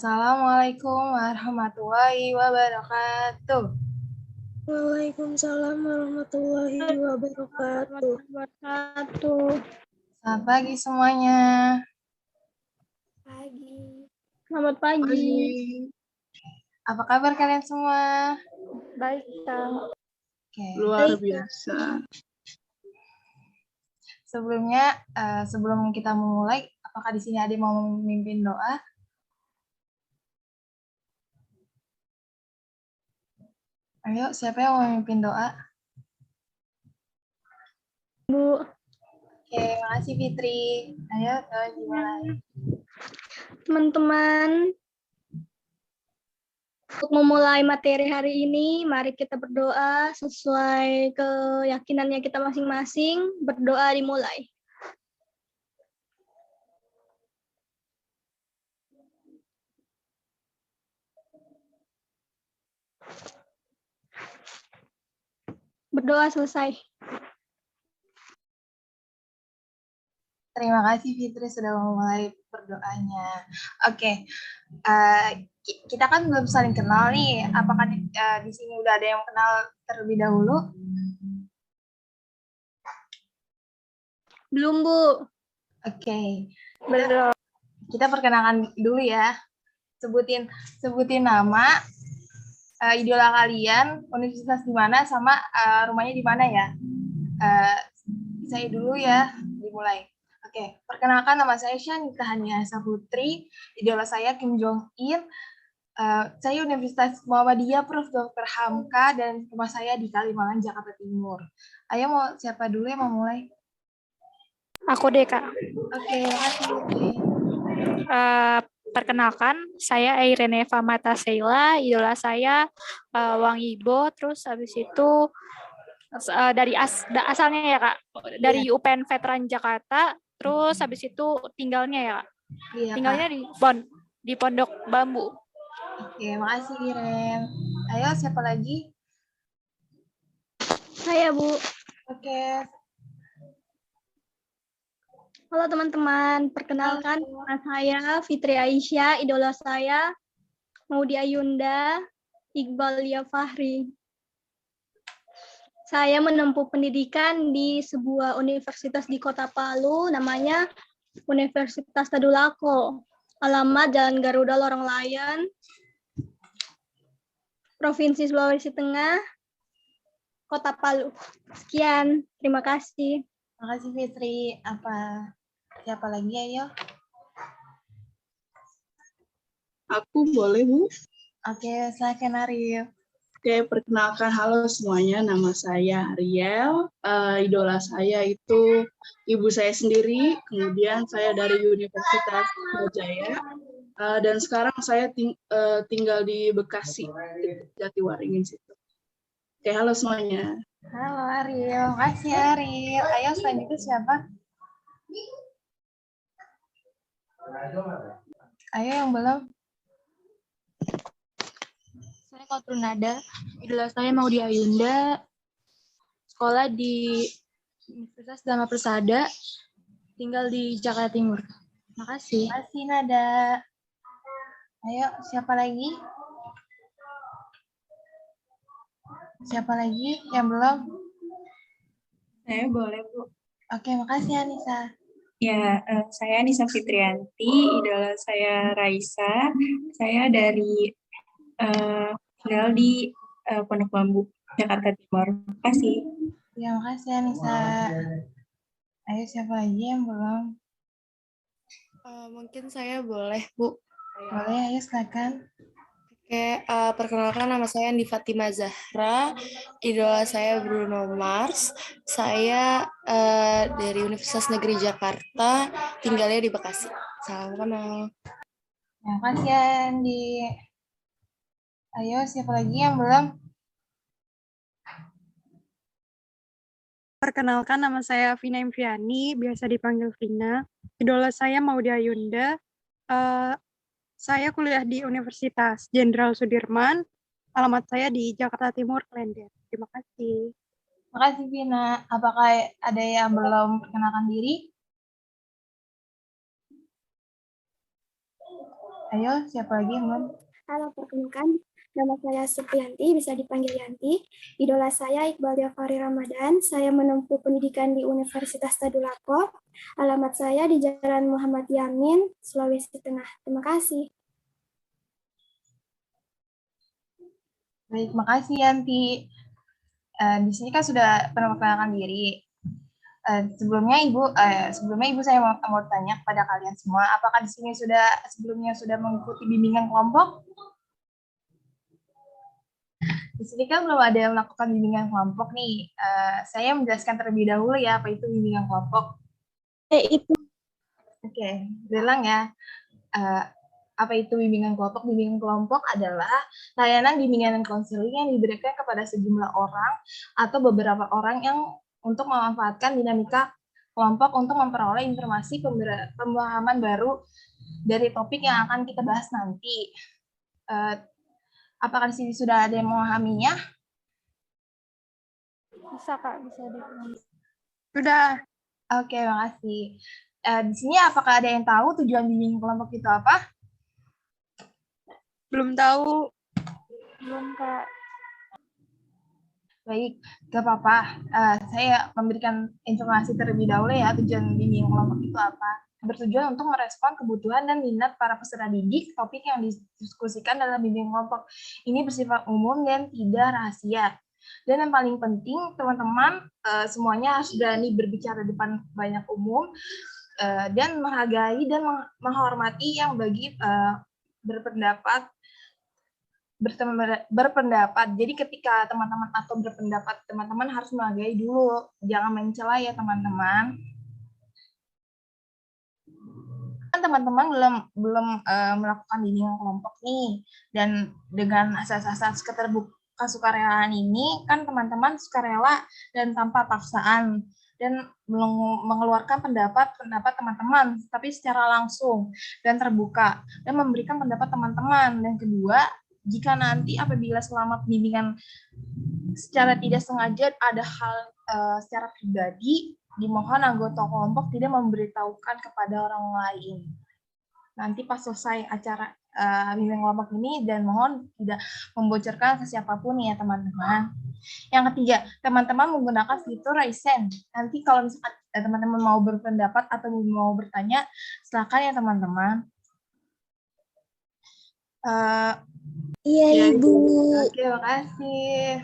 Assalamualaikum warahmatullahi wabarakatuh. Waalaikumsalam warahmatullahi wabarakatuh. Selamat pagi semuanya. Selamat pagi. Apa kabar kalian semua? Baik, Kang. Oke. Luar biasa. Sebelumnya, sebelum kita memulai, apakah di sini ada yang mau memimpin doa? Ayo, siapa yang mau memimpin doa? Bu. Oke, makasih Fitri. Ayo, doa dimulai. Teman-teman, untuk memulai materi hari ini, mari kita berdoa sesuai keyakinannya kita masing-masing. Berdoa dimulai. Berdoa selesai. Terima kasih Fitri sudah memulai berdoanya. Oke, kita kan belum saling kenal nih. Apakah di sini udah ada yang kenal terlebih dahulu? Belum, Bu. Oke. Belum. Kita perkenalkan dulu ya. Sebutin nama, idola kalian, universitas di mana, sama rumahnya di mana ya. Saya dulu ya, dimulai. Oke, perkenalkan nama saya Syanita Haniasa Putri, idola saya Kim Jong Il. Saya Universitas Muhammadiyah Prof. Dr. Hamka dan rumah saya di Kalimalang, Jakarta Timur. Ayo, siapa dulu yang mau mulai? Aku deh, Kak. Oke, makasih. Perkenalkan, saya Irene Famata Sheila, idola saya Wang Yibo, terus habis itu dari asalnya ya, Kak, dari UPN Veteran Jakarta, terus habis itu tinggalnya ya, Kak. Iya, tinggalnya Kak. di Pondok Bambu. Oke, makasih Iren. Ayo, siapa lagi? Saya, Bu. Oke. Halo teman-teman, perkenalkan nama saya Fitri Aisyah, idola saya Maudy Ayunda Iqbalia Fahri. Saya menempuh pendidikan di sebuah universitas di Kota Palu, namanya Universitas Tadulako. Alamat Jalan Garuda Lorong Layan, Provinsi Sulawesi Tengah, Kota Palu. Sekian, terima kasih. Makasih Fitri. Siapa lagi ayo? Aku boleh, Bu? Oke, silakan Ariel. Oke, perkenalkan, halo semuanya, nama saya Ariel. Idola saya itu ibu saya sendiri, kemudian saya dari Universitas Brawijaya, dan sekarang saya tinggal di Bekasi, Jatiwaringin situ. Oke, halo semuanya. Halo Ariel, makasih Ariel. Ayo selanjutnya siapa? Ayo yang belum. Saya Kotrunada, idola saya Maudy Ayunda, sekolah di Universitas Dharma Persada, tinggal di Jakarta Timur. Makasih. Makasih Nada. Ayo, siapa lagi? Siapa lagi yang belum? Saya boleh, Bu. Oke, makasih Anissa. Ya, saya Nisa Fitrianti, idola saya Raisa. Saya tinggal di Pondok Bambu, Jakarta Timur. Terima kasih. Ya, makasih Anissa. Ayo, siapa lagi yang belum? Mungkin saya boleh, Bu. Boleh, ayo silakan. Oke, perkenalkan nama saya Andi Fatima Zahra, idola saya Bruno Mars. Saya dari Universitas Negeri Jakarta, tinggalnya di Bekasi. Salam kenal. Terima kasih Andi. Ayo, siapa lagi yang belum? Perkenalkan, nama saya Vina Imriani, biasa dipanggil Vina. Idola saya Maudy Ayunda. Saya kuliah di Universitas Jenderal Sudirman. Alamat saya di Jakarta Timur, Klender. Terima kasih. Terima kasih Vina. Apakah ada yang belum perkenalkan diri? Ayo, siapa lagi yang belum? Halo, perkenalkan. Nama saya Supriyanti, bisa dipanggil Yanti. Idola saya Iqbal Diafari Ramadan. Saya menempuh pendidikan di Universitas Tadulako. Alamat saya di Jalan Muhammad Yamin, Sulawesi Tengah. Terima kasih. Baik, makasih Yanti. Di sini kan sudah memperkenalkan diri. Sebelumnya ibu saya mau tanya kepada kalian semua, apakah di sini sebelumnya sudah mengikuti bimbingan kelompok? Di sini kan belum ada yang melakukan bimbingan kelompok nih. Saya menjelaskan terlebih dahulu ya apa itu bimbingan kelompok. Itu Oke, bilang ya. Apa itu bimbingan kelompok? Bimbingan kelompok adalah layanan bimbingan dan konseling yang diberikan kepada sejumlah orang atau beberapa orang yang untuk memanfaatkan dinamika kelompok untuk memperoleh informasi pemahaman baru dari topik yang akan kita bahas nanti. Apakah di sini sudah ada yang memahaminya? Bisa Kak, bisa dipahami. Sudah. Oke, makasih. Di sini apakah ada yang tahu tujuan bimbingan kelompok itu apa? Belum tahu. Belum Kak. Baik, gak apa-apa. Saya memberikan informasi terlebih dahulu ya, tujuan bimbingan kelompok itu apa. Bertujuan untuk merespon kebutuhan dan minat para peserta didik topik yang didiskusikan dalam bimbingan kelompok. Ini bersifat umum dan tidak rahasia. Dan yang paling penting, teman-teman semuanya harus berani berbicara di depan banyak umum dan menghargai dan menghormati yang bagi berpendapat. Jadi ketika teman-teman atau berpendapat, teman-teman harus menghargai dulu, jangan mencela ya teman-teman. Kan teman-teman belum melakukan bimbingan kelompok nih, dan dengan asas-asas keterbukaan sukarelaan ini kan teman-teman sukarela dan tanpa paksaan dan mengeluarkan pendapat teman-teman, tapi secara langsung dan terbuka dan memberikan pendapat teman-teman. Dan kedua, jika nanti apabila selama bimbingan secara tidak sengaja ada hal secara pribadi, dimohon anggota kelompok tidak memberitahukan kepada orang lain. Nanti pas selesai acara bimbingan kelompok ini, dan mohon tidak membocorkan ke siapapun ya teman-teman. Yang ketiga, teman-teman menggunakan fitur raise hand. Nanti kalau misalkan teman-teman mau berpendapat atau mau bertanya, silakan ya teman-teman. iya Ibu. Oke, makasih.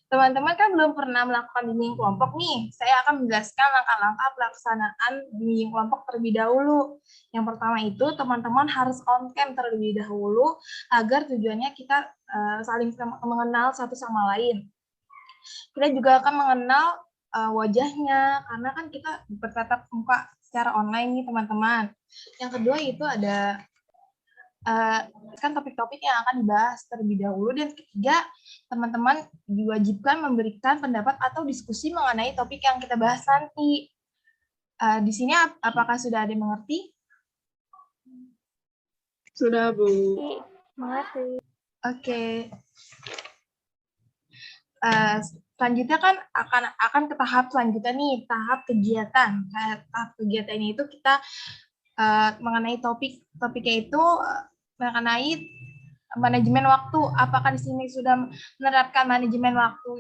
Teman-teman kan belum pernah melakukan bimbingan kelompok nih. Saya akan menjelaskan langkah-langkah pelaksanaan bimbingan kelompok terlebih dahulu. Yang pertama itu, teman-teman harus on cam terlebih dahulu agar tujuannya kita saling mengenal satu sama lain. Kita juga akan mengenal wajahnya, karena kan kita bertatap muka secara online nih teman-teman. Yang kedua itu ada kan topik-topik yang akan dibahas terlebih dahulu, dan ketiga, teman-teman diwajibkan memberikan pendapat atau diskusi mengenai topik yang kita bahas nanti. Di sini apakah sudah ada yang mengerti? Sudah, Bu. Mengerti. Oke. Selanjutnya kan akan ke tahap selanjutnya nih, tahap kegiatan. Tahap kegiatan ini itu kita mengenai topiknya itu mengenai manajemen waktu. Apakah di sini sudah menerapkan manajemen waktu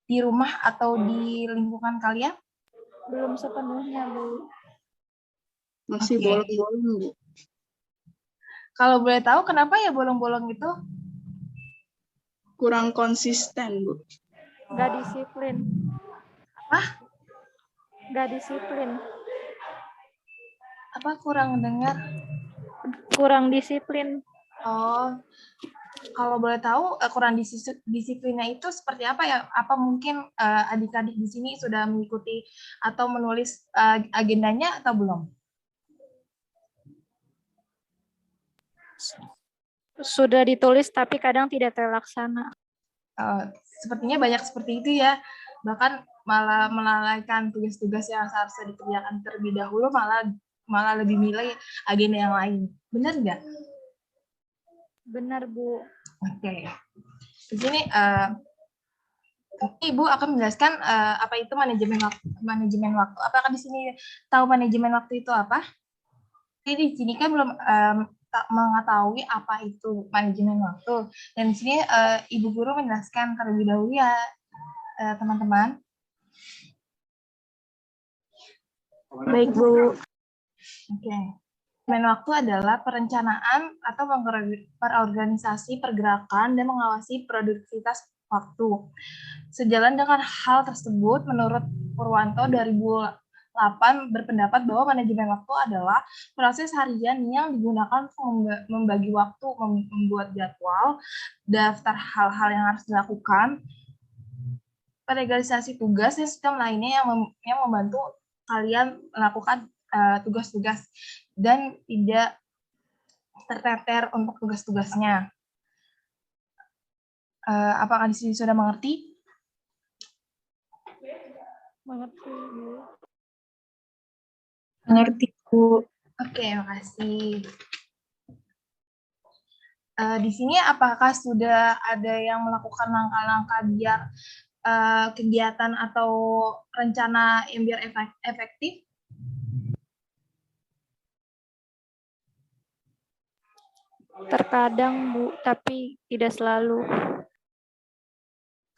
di rumah atau di lingkungan kalian? Belum sepenuhnya, Bu. Masih Oke. bolong-bolong, Bu. Kalau boleh tahu kenapa ya bolong-bolong itu? Kurang konsisten, Bu. Nggak disiplin. Apa? Nggak disiplin. Apa kurang dengar? Kurang disiplin. Oh, kalau boleh tahu kurang disiplinnya itu seperti apa ya? Apa mungkin adik-adik di sini sudah mengikuti atau menulis agendanya atau belum? Sudah ditulis tapi kadang tidak terlaksana. Sepertinya banyak seperti itu ya. Bahkan malah melalaikan tugas-tugas yang seharusnya dikerjakan terlebih dahulu, malah lebih milih agenda yang lain. Benar nggak? Benar, Bu. Oke. Di sini Ibu akan menjelaskan apa itu manajemen waktu. Apakah di sini tahu manajemen waktu itu apa? Jadi di sini kan belum tak mengetahui apa itu manajemen waktu. Dan di sini Ibu Guru menjelaskan terlebih dahulu ya, teman-teman. Baik, Bu. Oke. Manajemen waktu adalah perencanaan atau perorganisasi pergerakan dan mengawasi produktivitas waktu. Sejalan dengan hal tersebut, menurut Purwanto 2008 berpendapat bahwa manajemen waktu adalah proses harian yang digunakan untuk membagi waktu, membuat jadwal, daftar hal-hal yang harus dilakukan, peregalisasi tugas, dan sistem lainnya yang membantu kalian melakukan tugas-tugas dan tidak terteter untuk tugas-tugasnya. Apakah di sini sudah mengerti? Mengerti, Bu. Mengerti, Bu. Oke, makasih. Di sini apakah sudah ada yang melakukan langkah-langkah biar kegiatan atau rencana yang biar efektif? Terkadang, Bu, tapi tidak selalu.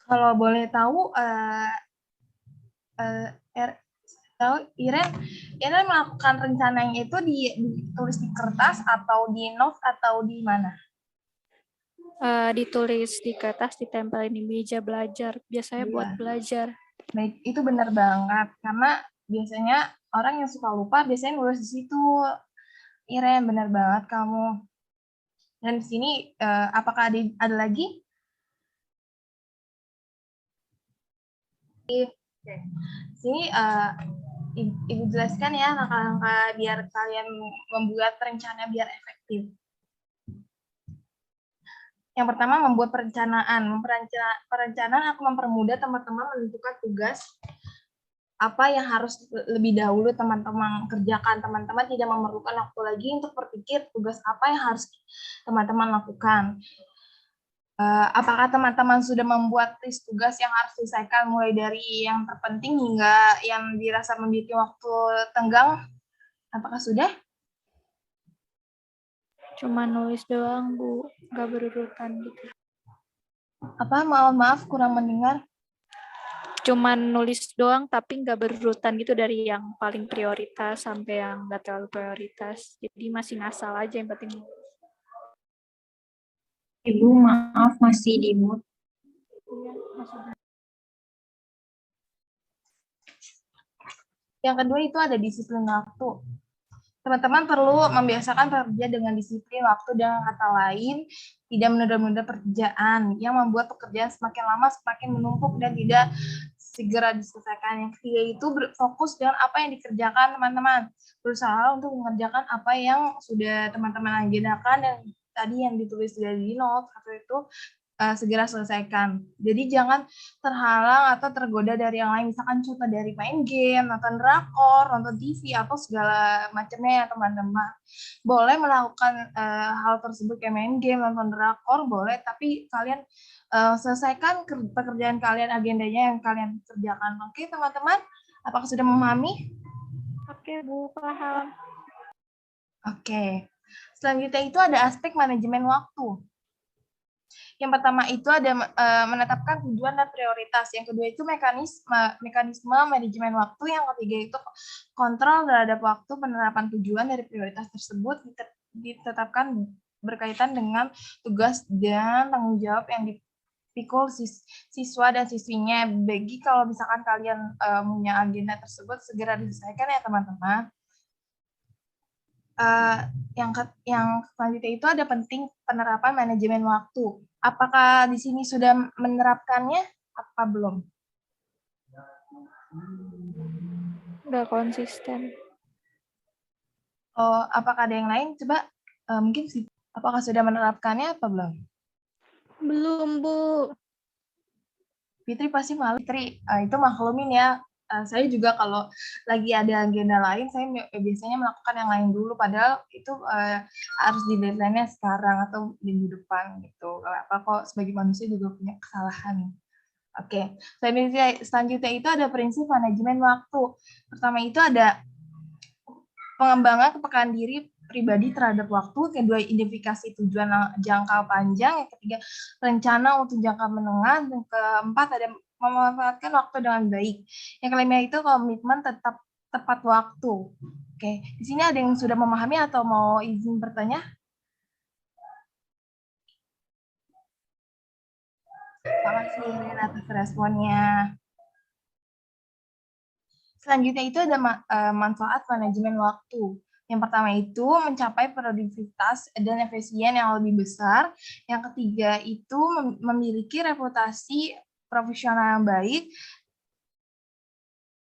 Kalau boleh tahu, Iren melakukan rencananya itu ditulis di kertas atau di note atau di mana? Ditulis di kertas, ditempelin di meja belajar. Biasanya buat belajar. Baik, itu benar banget. Karena biasanya orang yang suka lupa biasanya nulis di situ. Iren, benar banget kamu. Dan di sini, apakah ada lagi? Di sini Ibu jelaskan ya langkah-langkah biar kalian membuat rencana biar efektif. Yang pertama, membuat perencanaan. Perencanaan akan mempermudah teman-teman menentukan tugas apa yang harus lebih dahulu teman-teman kerjakan. Teman-teman tidak memerlukan waktu lagi untuk berpikir tugas apa yang harus teman-teman lakukan. Apakah teman-teman sudah membuat list tugas yang harus diselesaikan mulai dari yang terpenting hingga yang dirasa memiliki waktu tenggang? Apakah sudah? Cuma nulis doang, Bu. Nggak berurutan gitu. Apa? Maaf, kurang mendengar. Cuma nulis doang, tapi nggak berurutan gitu dari yang paling prioritas sampai yang nggak terlalu prioritas. Jadi masih ngasal aja yang penting. Ibu, maaf masih di mute. Yang kedua itu ada disiplin waktu. Teman-teman perlu membiasakan bekerja dengan disiplin waktu, dengan kata lain, tidak menunda-nunda pekerjaan yang membuat pekerjaan semakin lama semakin menumpuk dan tidak segera diselesaikan. Yang ketiga itu berfokus dengan apa yang dikerjakan teman-teman. Berusaha untuk mengerjakan apa yang sudah teman-teman agendakan dan tadi yang ditulis di note atau itu segera selesaikan. Jadi jangan terhalang atau tergoda dari yang lain, misalkan contoh dari main game, nonton drakor, nonton TV, atau segala macamnya ya teman-teman. Boleh melakukan hal tersebut kayak main game, nonton drakor, boleh, tapi kalian selesaikan pekerjaan kalian, agendanya yang kalian kerjakan. Oke teman-teman, apakah sudah memahami? Oke, Bu, paham. Oke. Selanjutnya itu ada aspek manajemen waktu. Yang pertama itu ada menetapkan tujuan dan prioritas. Yang kedua itu mekanisme manajemen waktu. Yang ketiga itu kontrol terhadap waktu, penerapan tujuan dari prioritas tersebut ditetapkan berkaitan dengan tugas dan tanggung jawab yang dipikul siswa dan siswinya. Bagi kalau misalkan kalian punya agenda tersebut segera diselesaikan ya teman-teman. Yang selanjutnya itu ada penting penerapan manajemen waktu. Apakah di sini sudah menerapkannya? Apa belum? Nggak konsisten. Oh, apakah ada yang lain? Coba mungkin sih. Apakah sudah menerapkannya apa belum? Belum, Bu. Fitri pasti malu. Fitri, itu maklumin ya. Saya juga kalau lagi ada agenda lain, saya biasanya melakukan yang lain dulu. Padahal itu harus di deadline-nya sekarang atau minggu depan gitu. Apa kok sebagai manusia juga punya kesalahan. Oke. Selanjutnya itu ada prinsip manajemen waktu. Pertama itu ada pengembangan kepekaan diri pribadi terhadap waktu, kedua identifikasi tujuan jangka panjang, yang ketiga rencana untuk jangka menengah, dan keempat ada memanfaatkan waktu dengan baik. Yang kelima itu komitmen tetap tepat waktu. Oke, di sini ada yang sudah memahami atau mau izin bertanya? Terima kasih Irin atas responnya. Selanjutnya itu ada manfaat manajemen waktu. Yang pertama itu mencapai produktivitas dan efisien yang lebih besar. Yang ketiga itu memiliki reputasi profesional yang baik.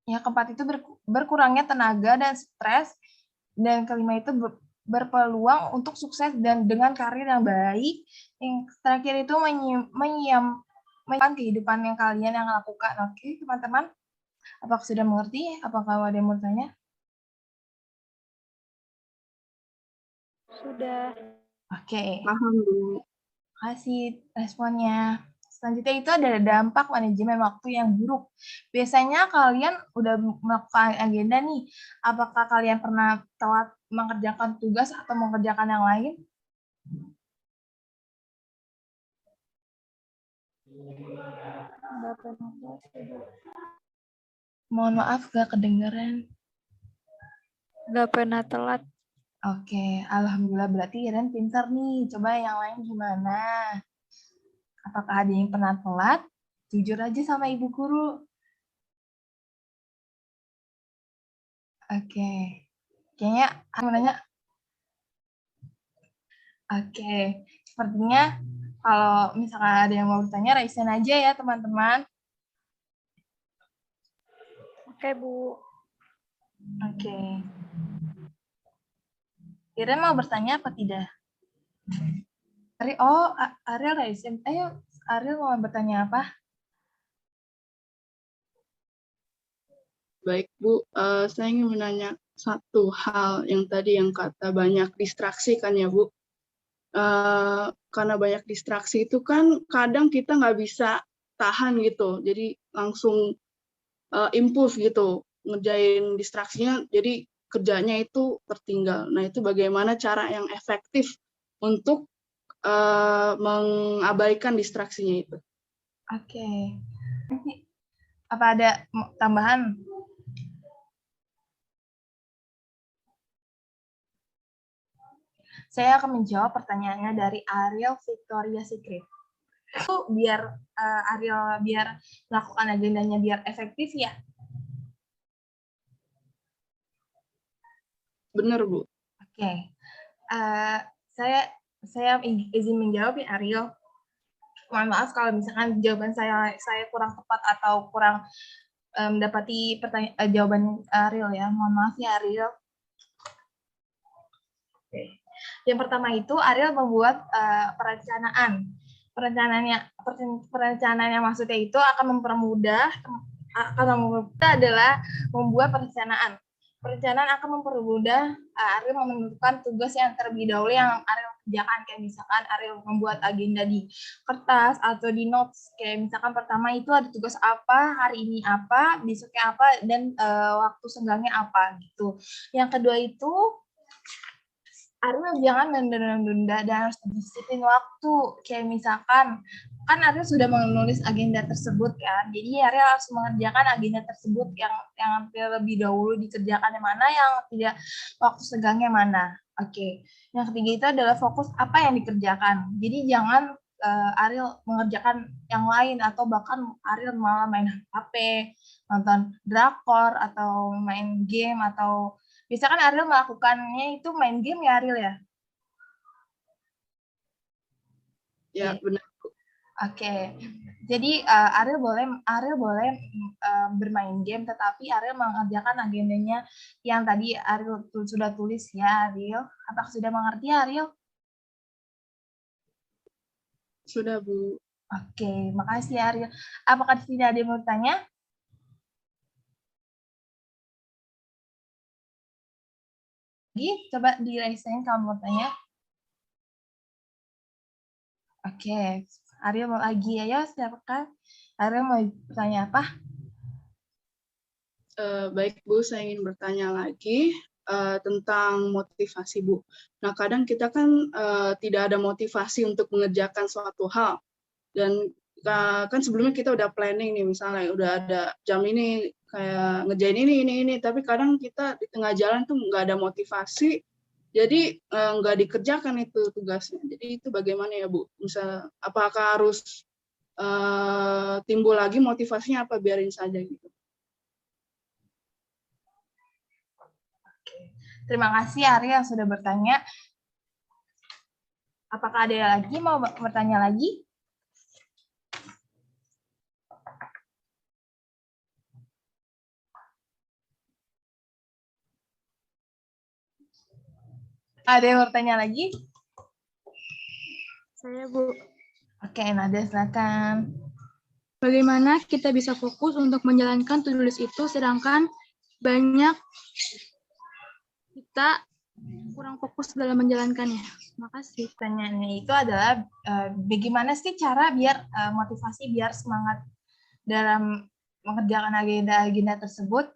Yang keempat itu berkurangnya tenaga dan stres. Dan kelima itu berpeluang untuk sukses dan dengan karir yang baik. Yang terakhir itu menyiapkan kehidupan yang kalian yang lakukan. Oke, teman-teman. Apakah sudah mengerti? Apakah ada yang mau tanya? Sudah. Oke. Paham, Bu. Terima kasih responnya. Selanjutnya itu ada dampak manajemen waktu yang buruk. Biasanya kalian udah melakukan agenda nih. Apakah kalian pernah telat mengerjakan tugas atau mengerjakan yang lain? Mohon maaf, gak kedengeran. Nggak pernah telat. Oke, alhamdulillah berarti Iren pintar nih. Coba yang lain gimana? Apakah ada yang pernah telat? Jujur aja sama ibu guru. Oke. Kayaknya aku mau nanya. Oke. Sepertinya kalau misalkan ada yang mau bertanya, raise hand aja ya teman-teman. Oke, Bu. Oke. Iren mau bertanya apa tidak? Oh, Ariel raise hand. Ayo, Ariel mau bertanya apa? Baik, Bu. Saya ingin menanya satu hal yang tadi yang kata banyak distraksi kan ya, Bu. Karena banyak distraksi itu kan kadang kita nggak bisa tahan gitu. Jadi langsung impuls gitu ngerjain distraksinya, jadi kerjanya itu tertinggal. Nah, itu bagaimana cara yang efektif untuk mengabaikan distraksinya itu? Oke. Apa ada tambahan? Saya akan menjawab pertanyaannya dari Ariel Victoria Secret. Itu biar Ariel biar melakukan agendanya biar efektif ya. Benar, Bu. Oke. Saya izin menjawab ya Ariel. Mohon maaf kalau misalkan jawaban saya kurang tepat atau kurang mendapati jawaban Ariel ya. Mohon maaf ya Ariel. Oke. Yang pertama itu Ariel membuat perencanaan. Perencanaan yang maksudnya itu akan mempermudah adalah membuat perencanaan. Perencanaan akan mempermudah Ariel menentukan tugas yang terlebih dahulu yang Ariel kerjakan. Kayak misalkan Ariel membuat agenda di kertas atau di notes. Kayak misalkan pertama itu ada tugas apa, hari ini apa, besoknya apa, dan waktu senggangnya apa gitu. Yang kedua itu Ariel jangan menunda-nunda dan harus disiplin waktu. Kayak misalkan, kan Ariel sudah menulis agenda tersebut kan, jadi Ariel harus mengerjakan agenda tersebut yang terlebih dahulu dikerjakan yang mana, yang tidak waktu senggangnya mana. Oke. Yang ketiga itu adalah fokus apa yang dikerjakan. Jadi jangan Ariel mengerjakan yang lain atau bahkan Ariel malah main HP, nonton drakor atau main game atau biasanya kan Ariel melakukannya itu main game ya Ariel ya? Ya, benar. Oke. Jadi Ariel boleh bermain game, tetapi Ariel mengerjakan agendanya yang tadi Ariel sudah tulis ya Ariel. Apakah sudah mengerti Ariel? Sudah, Bu. Oke, makasih Ariel. Apakah tidak ada yang mau tanya? Coba dirasain kalau mau tanya. Oke, Ariel mau lagi. Ayo, siapakah? Ariel mau bertanya apa? Baik, Bu. Saya ingin bertanya lagi. tentang motivasi, Bu. Nah, kadang kita kan tidak ada motivasi untuk mengerjakan suatu hal. Dan kan sebelumnya kita udah planning nih, misalnya udah ada jam ini kayak ngerjain ini, tapi kadang kita di tengah jalan tuh nggak ada motivasi, jadi nggak dikerjakan itu tugasnya. Jadi itu bagaimana ya, Bu? Misal apakah harus timbul lagi motivasinya, apa biarin saja gitu? Terima kasih Ari yang sudah bertanya. Apakah ada lagi mau bertanya lagi? Ada yang bertanya lagi? Saya, Bu. Oke, Nada silakan. Bagaimana kita bisa fokus untuk menjalankan to-do list itu, sedangkan banyak kita kurang fokus dalam menjalankannya. Terima kasih. Pertanyaannya itu adalah bagaimana sih cara biar motivasi, biar semangat dalam mengerjakan agenda-agenda tersebut?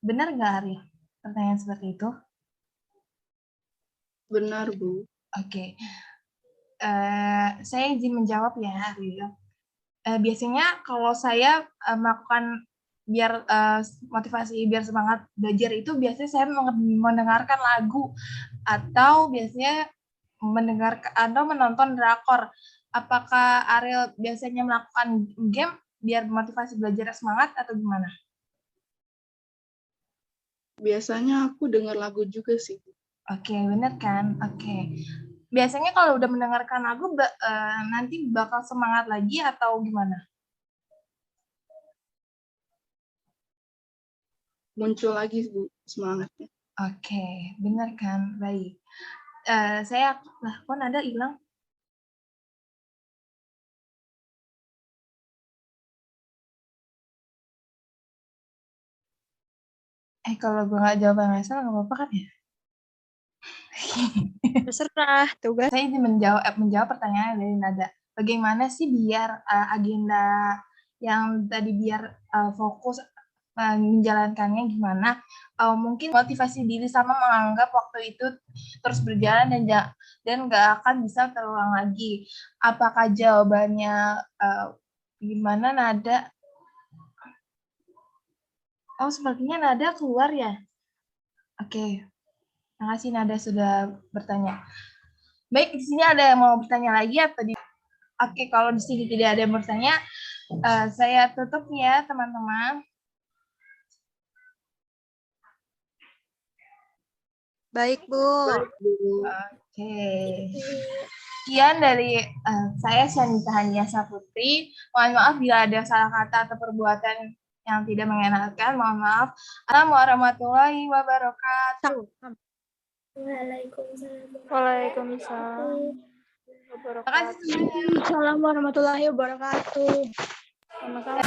Benar nggak, Ari? Pertanyaan seperti itu? Benar, Bu. Oke. Saya izin menjawab ya, Ari. Biasanya kalau saya melakukan biar motivasi, biar semangat belajar itu, biasanya saya mendengarkan lagu atau biasanya mendengarkan atau menonton drakor. Apakah Ariel biasanya melakukan game biar motivasi belajar semangat atau gimana? Biasanya aku dengar lagu juga sih. Oke, benar kan? Oke. Biasanya kalau udah mendengarkan lagu nanti bakal semangat lagi atau gimana? Muncul lagi, Bu, semangatnya. Oke, benar kan? Baik. Kok Nada hilang? Kalau gue nggak jawab yang salah nggak apa-apa kan ya? Terserah, tugas. Saya ingin menjawab pertanyaan dari Nada. Bagaimana sih biar agenda yang tadi biar fokus menjalankannya gimana? Mungkin motivasi diri sama menganggap waktu itu terus berjalan dan nggak akan bisa terulang lagi. Apakah jawabannya gimana, Nada? Oh, sepertinya Nada keluar ya? Oke. Terima kasih Nada sudah bertanya. Baik, di sini ada yang mau bertanya lagi atau di... Oke, kalau di sini tidak ada yang bertanya, saya tutup ya, teman-teman. Baik, Bu. Oke. Sekian dari saya, Syanita Haniasa Putri. Mohon maaf bila ada salah kata atau perbuatan yang tidak mengenakan. Mohon maaf. Assalamualaikum warahmatullahi wabarakatuh. Waalaikumsalam. Terima kasih semuanya. Assalamualaikum warahmatullahi wabarakatuh. Sama-sama.